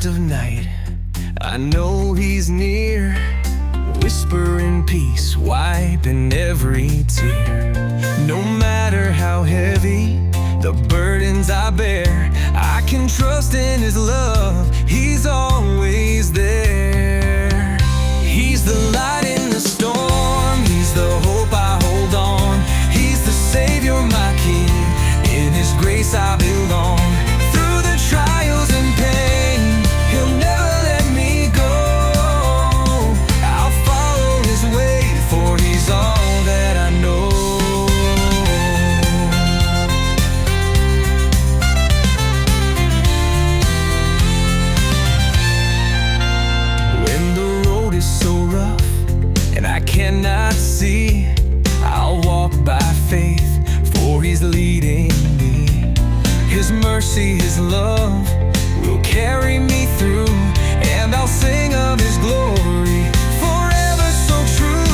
of night, I know He's near, whispering peace, wiping every tear. No matter how heavy the burdens I bear, I can trust in His love, He's always there. He's the light in the storm, He's the hope I hold on. He's the Savior, my King, in His grace I belong. Through the trials and pain, He'll never let me go. I'll follow His way, for He's all that I know. When the road is so rough and I cannot see, I'll walk by faith, for He's leading me. His mercy, His love will carry me through, and I'll sing of His glory, forever so true.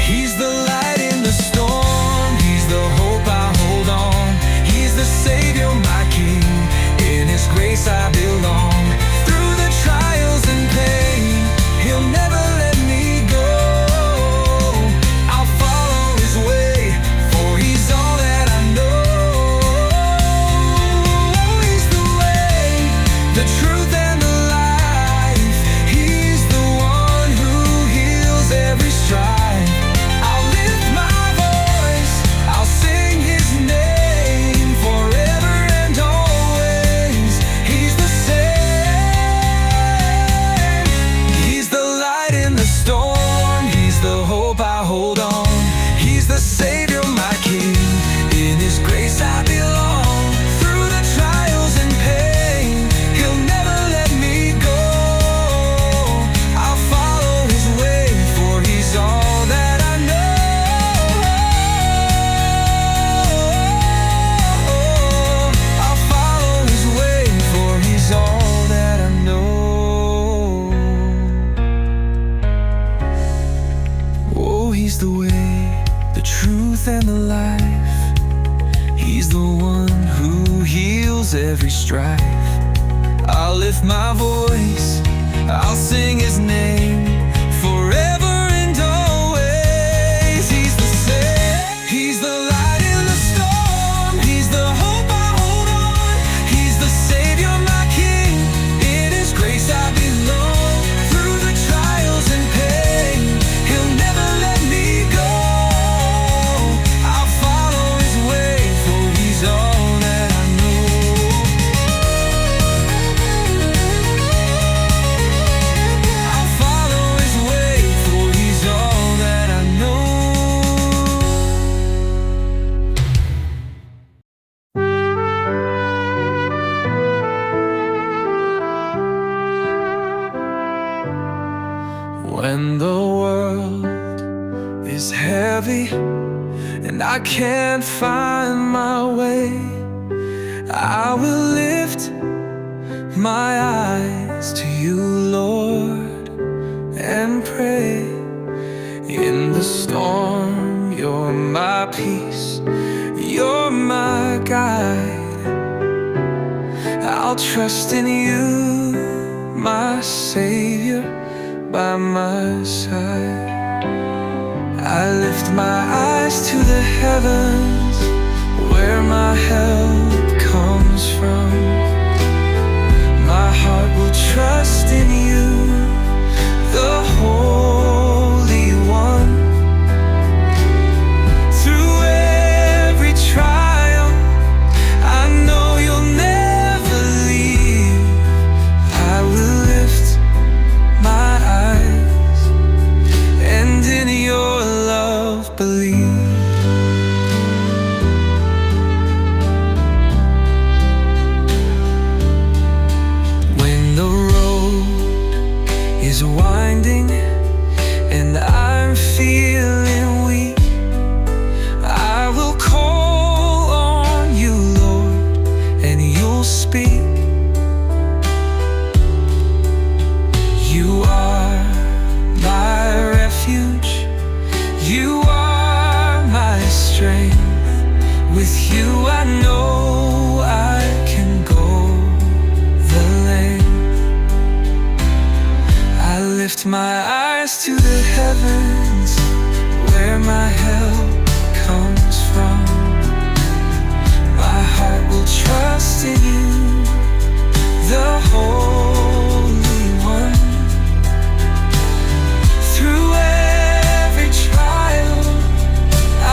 He's the light in the storm, He's the hope I hold on. He's the Savior, my King, in His grace I belong. Through the trials and pain, He'll never let me go. I'll follow His way, for He's all that I know. He's the way, the truth and the life. He's the one who heals every strife. I'll lift my voice, I'll sing His name forever and always. He's the same. He's the light in the storm, He's the hope I hold on. He's the Savior, my King, in His grace I belong. Through the trials and pain, He'll never let me go. I'll follow His way, for He's all that I know. I'll follow His way, for He's all that I know. Oh, He's the way, the truth and the life. He's the one who heals every strife. I'll lift my voice, I'll sing His name forever and always. He's the same. He's the light in the storm, He's the hope I hold on. He's the Savior, my King, in His grace I belong. Through the trials and pain, He'll never let me go. I'll follow His way, for He's all that I know. I'll follow His way, for He's all that I know. When the world is heavy and I can't find my way, I will lift my eyes to You, Lord, and pray. In the storm, You're my peace, You're my guide. I'll trust in You, my Savior, by my side. I lift my eyes to the heavens, where my help comes from. My heart will trust in You, the Holy One. Through every trial, I know You'll never leave. I will lift my eyes, and in Your love believe. When the road is winding and I'm feeling weak, I will call on You, Lord, and You'll speak. You are my refuge, You are my strength. With You I know I can go the length. lift my eyes to the heavens, where my help comes from. My heart will trust in you, the Holy One. Through every trial,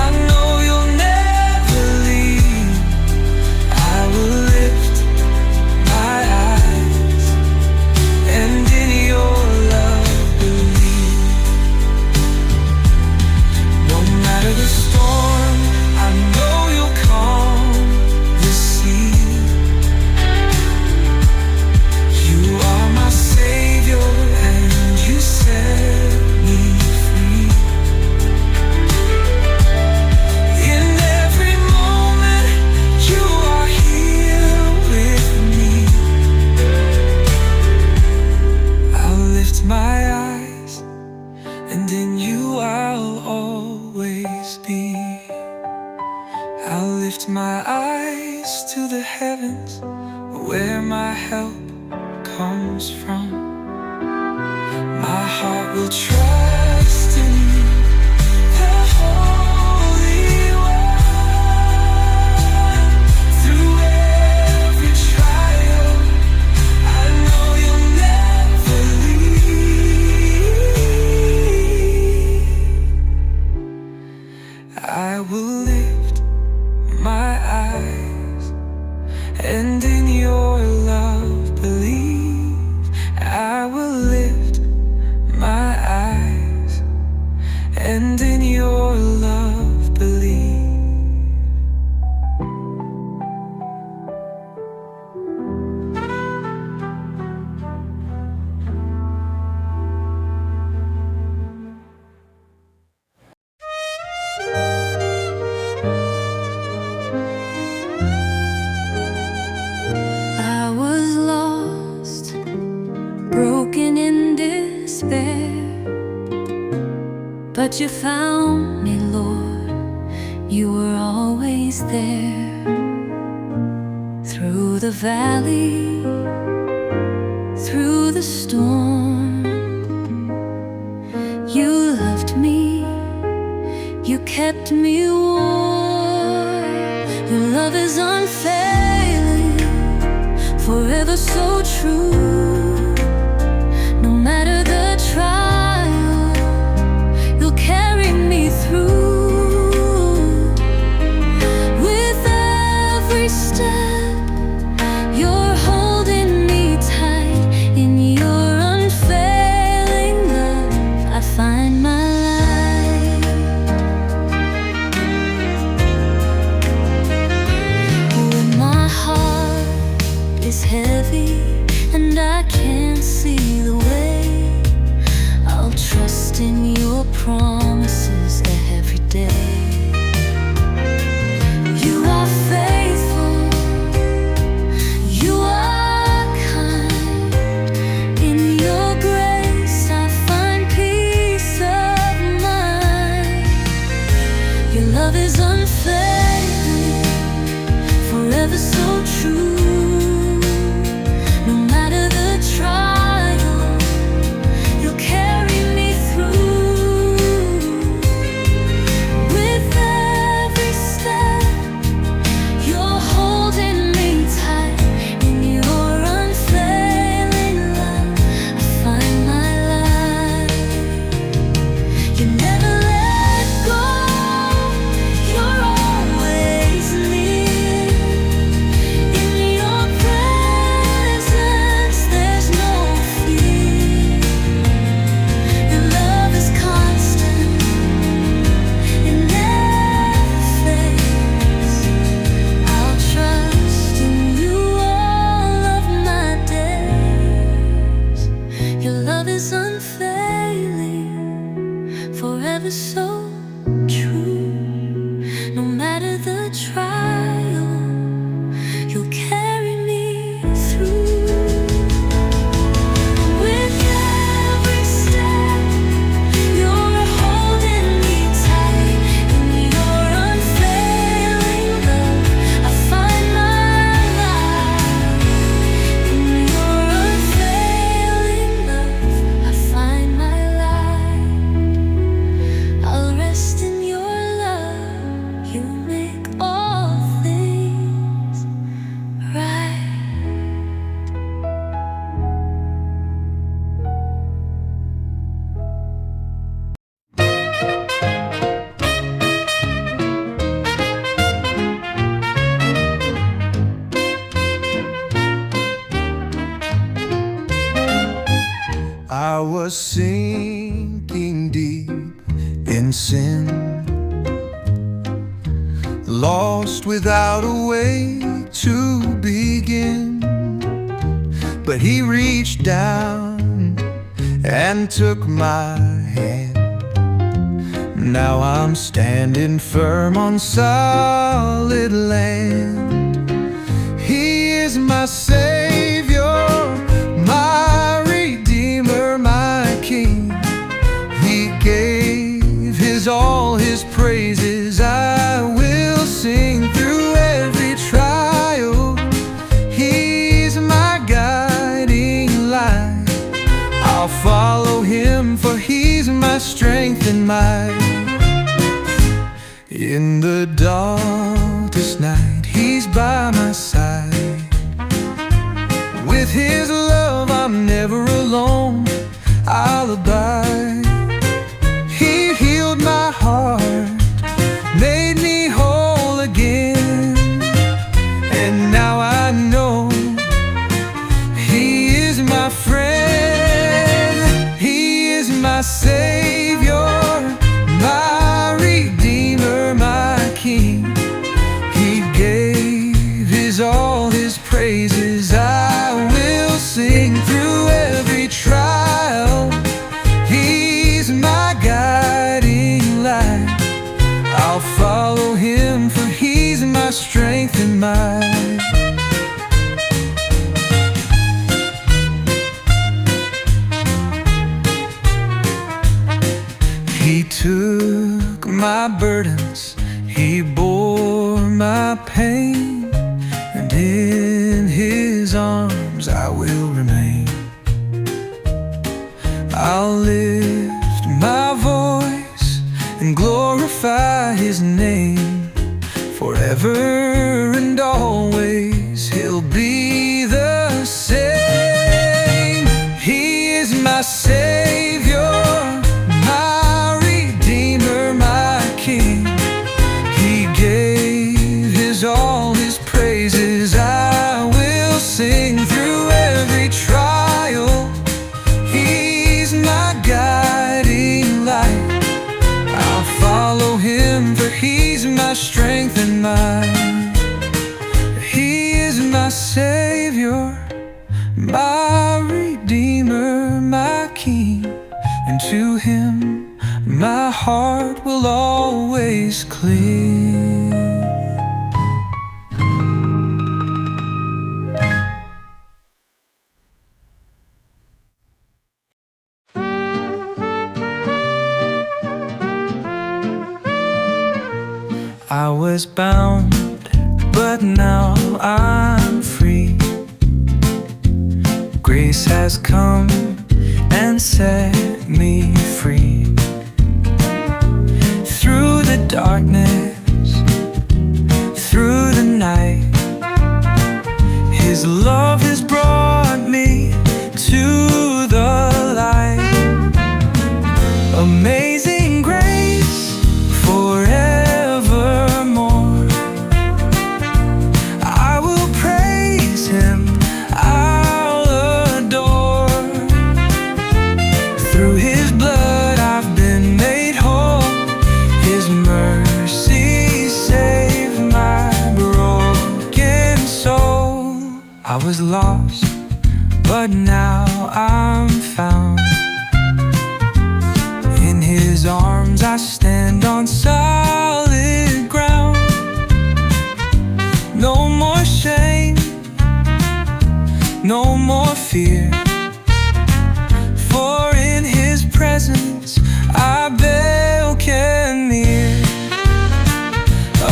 I know you'll never leave. I will lift my eyes, and in your love believe. No matter the storm, I know you'll calm the sea. You are my Savior, and you set me free. In every moment, you are here with me. I'll lift my eyes, and in you I'll always be. I'll lift my eyes to the heavens, where my help comes from. My heart will trust in you, the Holy One. Through every trial, I know you'll never leave. I will lift my eyes, and in your love believe. I will lift my eyes, and in your love believe. I was lost, broken in despair, but you found me, Lord. You were always there. Through the valley, through the storm, you loved me, you kept me warm. Your love is unfailing, forever so true. No matter the trial, you'll carry me through. With every step, you're holding me tight. In your unfailing love, I find my life. When my heart is heavy and I can't see the way, I'll trust in your promises every day. You are faithful, you are kind. In your grace I find peace of mind. Your love is unfailing, forever so true. No matter the trial, you'll carry me through. With every step, you're holding me tight. In your unfailing love, I find my life. You never let go, you're always near. In your presence, there's no fear. Your love is constant, it never fades. I'll trust in you all of my days. Your love is unfailing, forever so true. No matter the trial, you'll carry me through. With every step, you're holding me tight. In your unfailing love, I find my life. In your unfailing love, I find my was sinking deep in sin, lost without a way to begin. But he reached down and took my hand. Now I'm standing firm on solid land. He is my Savior, my Redeemer, my King. He gave his all, his praises I will sing through every trial. He's my guiding light. I'll follow him, for he's my strength and might. In the darkest night, he's by my side. With his love I'm never alone, I'll abide. He healed my heart, made me whole again, and now I know he is my friend. He is my Savior, my Redeemer, my King. He gave his all, his praises I will sing through every trial. He's my guiding light. I'll follow him, for he's my strength and might. He took my burdens, he bore my pain, and in his arms I will remain. I'll lift my voice and glorify his name. Forever and always he'll be the same. He is my Savior, my Redeemer, my King. He gave his all, his praises I will sing through every trial. He's my guiding light. I'll follow him, for he's my strength and might. He is my Savior, my Redeemer, my King, and to him my heart will always cling. I was bound, but now I'm free. Grace has come and set me free. Through the darkness, through the night, his love has brought me to the light. Amazing grace, forevermore. I will praise him, I'll adore. Through his blood I've been made whole. His mercy saved my broken soul. I was lost, but now I'm found. In his arms I stand on solid ground. No more shame, no more fear, for in his presence I welcome near.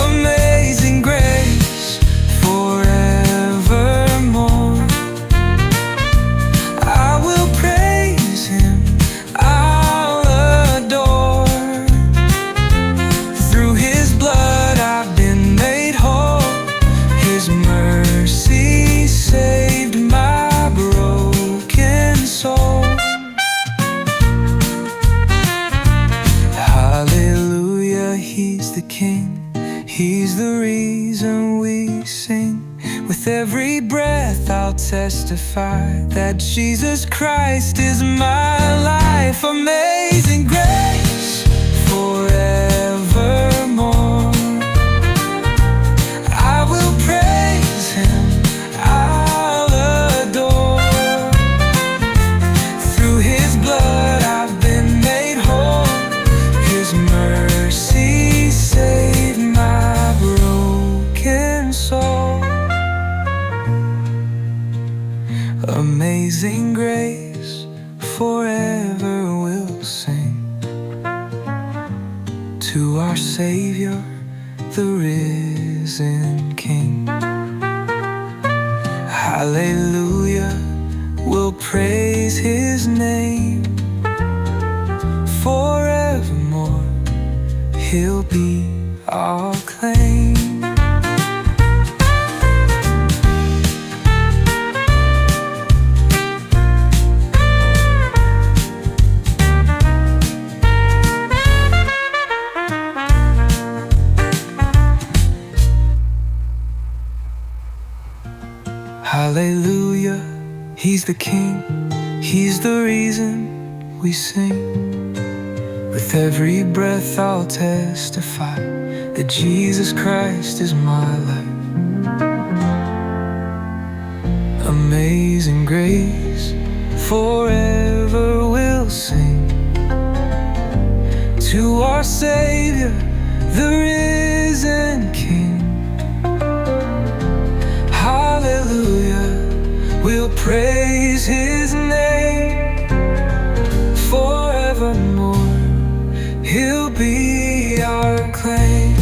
Amazing grace, forevermore. I will praise him, I'll adore. Through his blood I've been made whole. His mercy saved my broken soul. Hallelujah, he's the King. He's the reason we sing. With every breath I'll I'll testify that Jesus Christ is my life. Amazing grace, forevermore. I will praise Him, I'll adore. Through His blood I've been made whole. His mercy saved my broken soul. Amazing grace, forever we'll sing to our Savior, the risen King. Hallelujah, we'll praise His name. Forevermore, He'll be our claim. Hallelujah, He's the King, He's the reason we sing. With every breath I'll testify that Jesus Christ is my life. Amazing grace, forever we'll sing to our Savior, the risen King. Hallelujah, we'll praise His name. Forevermore, He'll be our claim.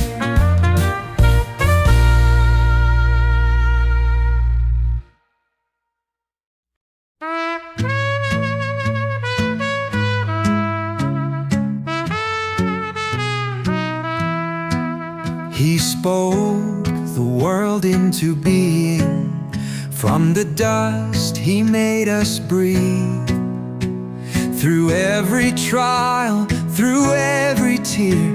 He spoke the world into being. From the dust He made us breathe. Through every trial, through every tear,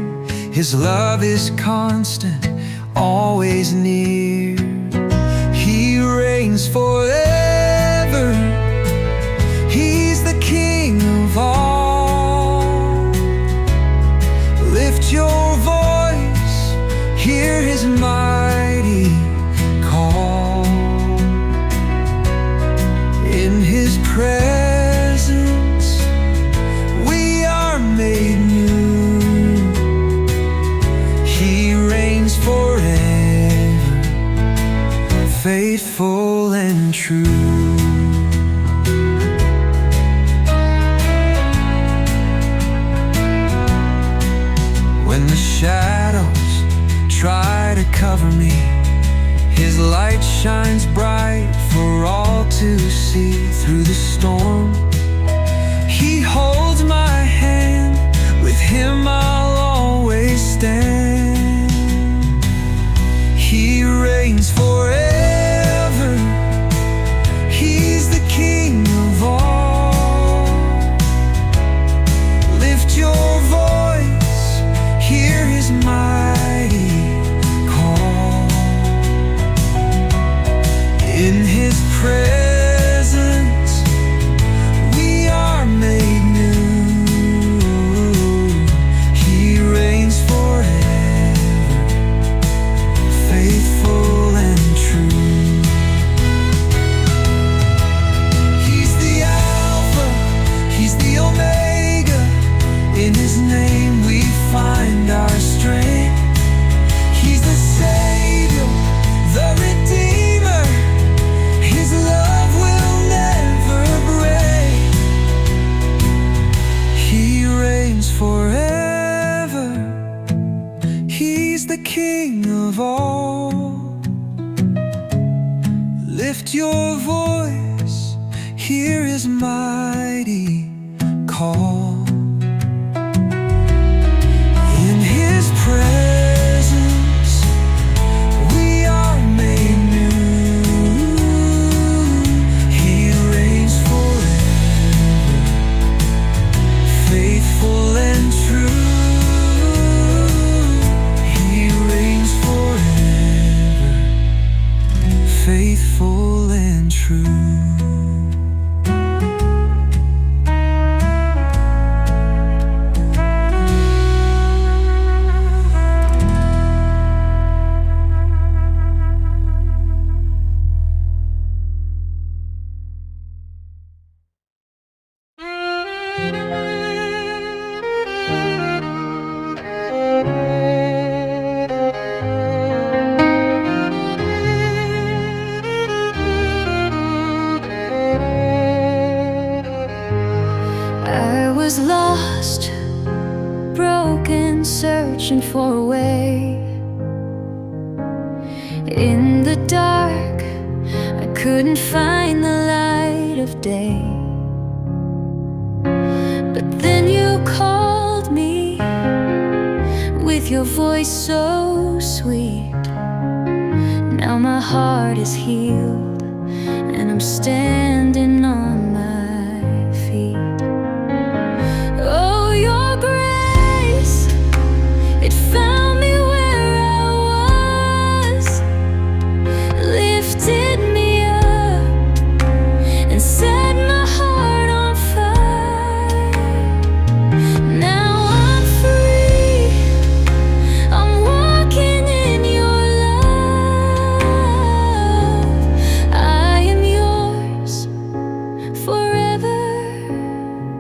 His love is constant, always near. He reigns forever, He's the King of all. Lift your voice, hear His mighty call. In His presence we are made new. He reigns forever, faithful and true. When the shadows try to cover me, His light shines bright for all to see. Through the storm He holds my hand, with Him I'll always stand. He reigns forever, He's the King of all. Lift your voice, hear His mighty call. In His presence we are made new. He reigns forever, faithful and true. He's the Alpha, He's the Omega. In His name we find our strength. He's the Savior, the Redeemer. His love will never break. He reigns forever, He's the King of all. Lift your voice, hear His mighty call. In His presence we are made new. He reigns forever, faithful and true. He reigns forever, faithful and true. searching for a way. In the dark, I couldn't find the light of day. But then you called me with your voice so sweet. Now my heart is healed and I'm standing on my feet. Oh, your grace, it found me where I was, lifted me up and set my heart on fire. Now I'm free, I'm walking in your love. I am yours forever,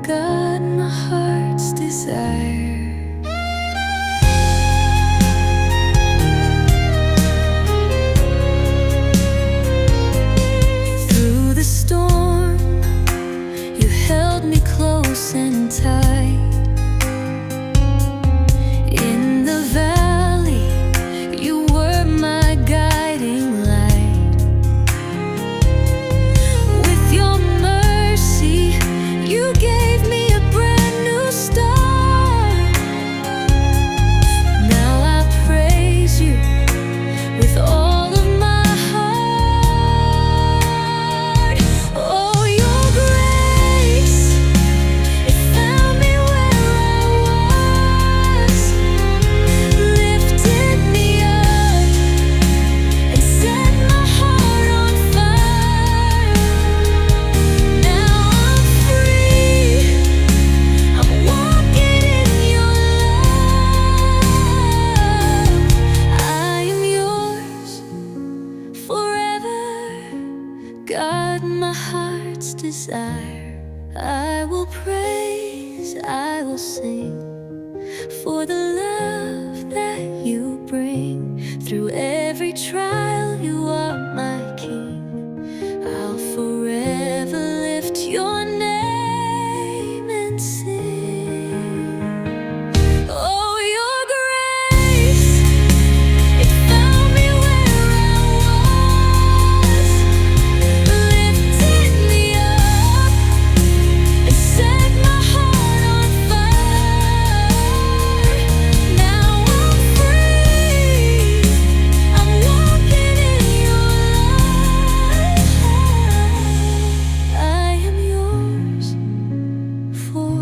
God, my heart's desire. Through the storm, you held me close and tight. In the valley, you were my guiding light. With your mercy, you gave me a brand new start. Now I praise you with all of my heart. Oh, your grace, it found me where I was, lifted me up and set my heart on fire. Now I'm free, I'm walking in your love. I am yours forever, God, my heart's desire. I will praise, I will sing for the love that you bring. Through every trial, you are my King. I'll forever lift your name and sing. Oh, your grace, it found me where I was, lifted me up and set my heart on fire. Now I'm free, I'm walking in your love. I am yours for.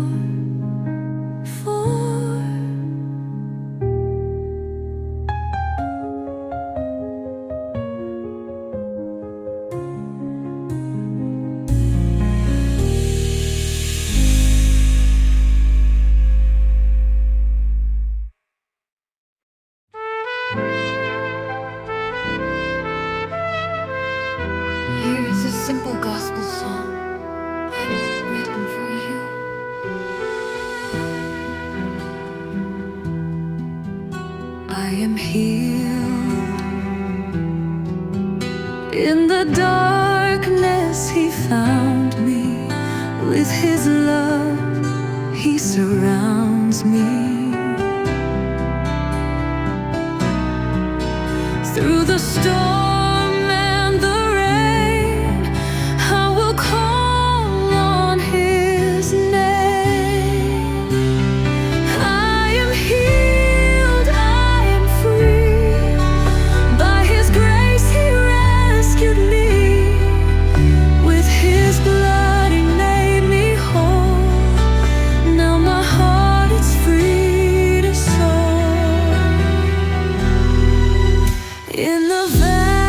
Here's a simple gospel song written for you. I am healed. In the darkness, He found me. With His love, He surrounds me. Through the storm and the rain, I will call on His name. I am healed, I am free. By His grace He rescued me. With His blood He made me whole. Now my heart is free to soar. In the valley,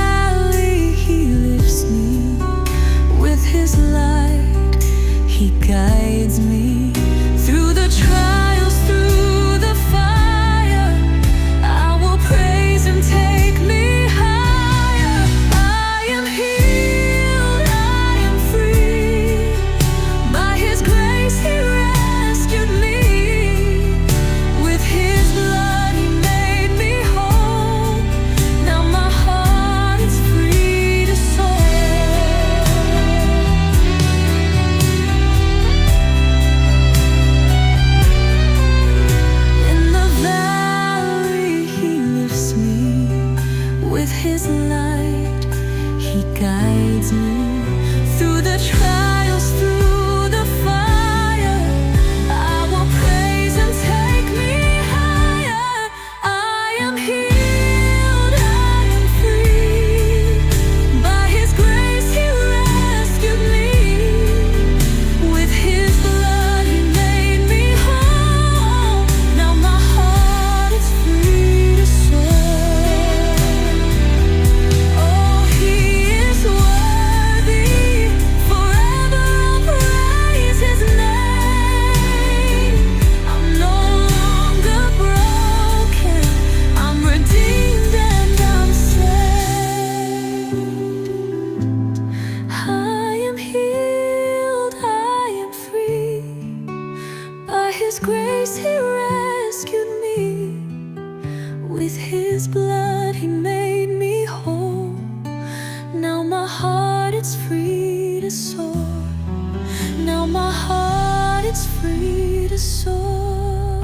With His blood He made me whole. Now my heart is free to soar. Now my heart is free to soar.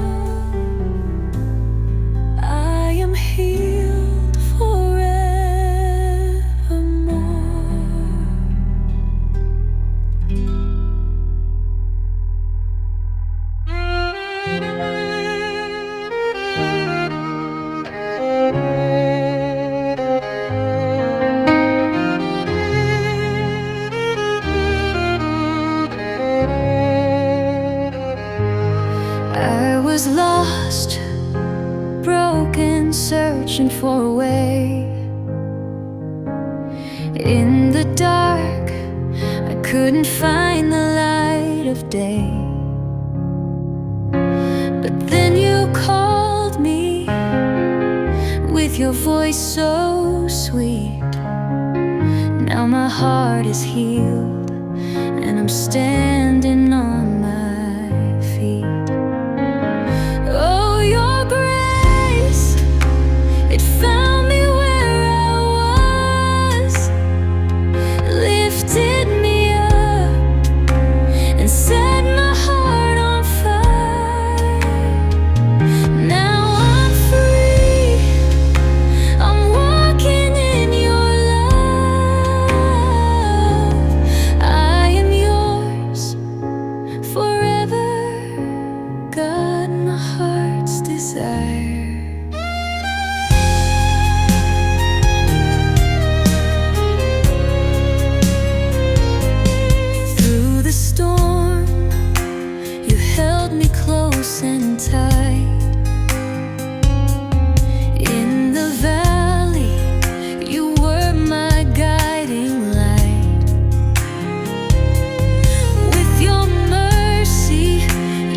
I am healed forevermore. I was lost, broken, searching for a way. In the dark, I couldn't find the light of day. But then you called me with your voice so sweet. Now my heart is healed and I'm standing on my feet. Oh, your grace, it found me where I was, lifted me up and set my heart on fire. Now I'm free, I'm walking in your love. I am yours forever, God, my heart's desire. Through the storm, you held me close and tight. In the valley, you were my guiding light. With your mercy,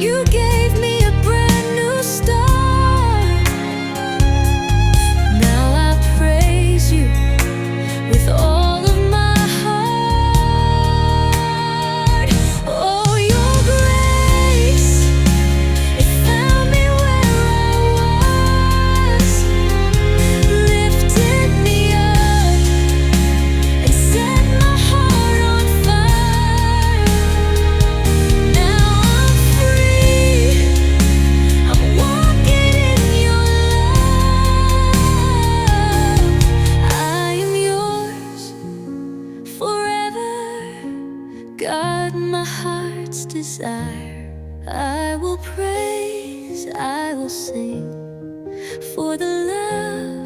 you gave me a brand new start. Now I praise you with all of my heart. Oh, your grace, it found me where I was, lifted me up and set my heart on fire. Now I'm free, I'm walking in your love. I am yours forever, God, my heart's desire. I will praise, I will sing for the love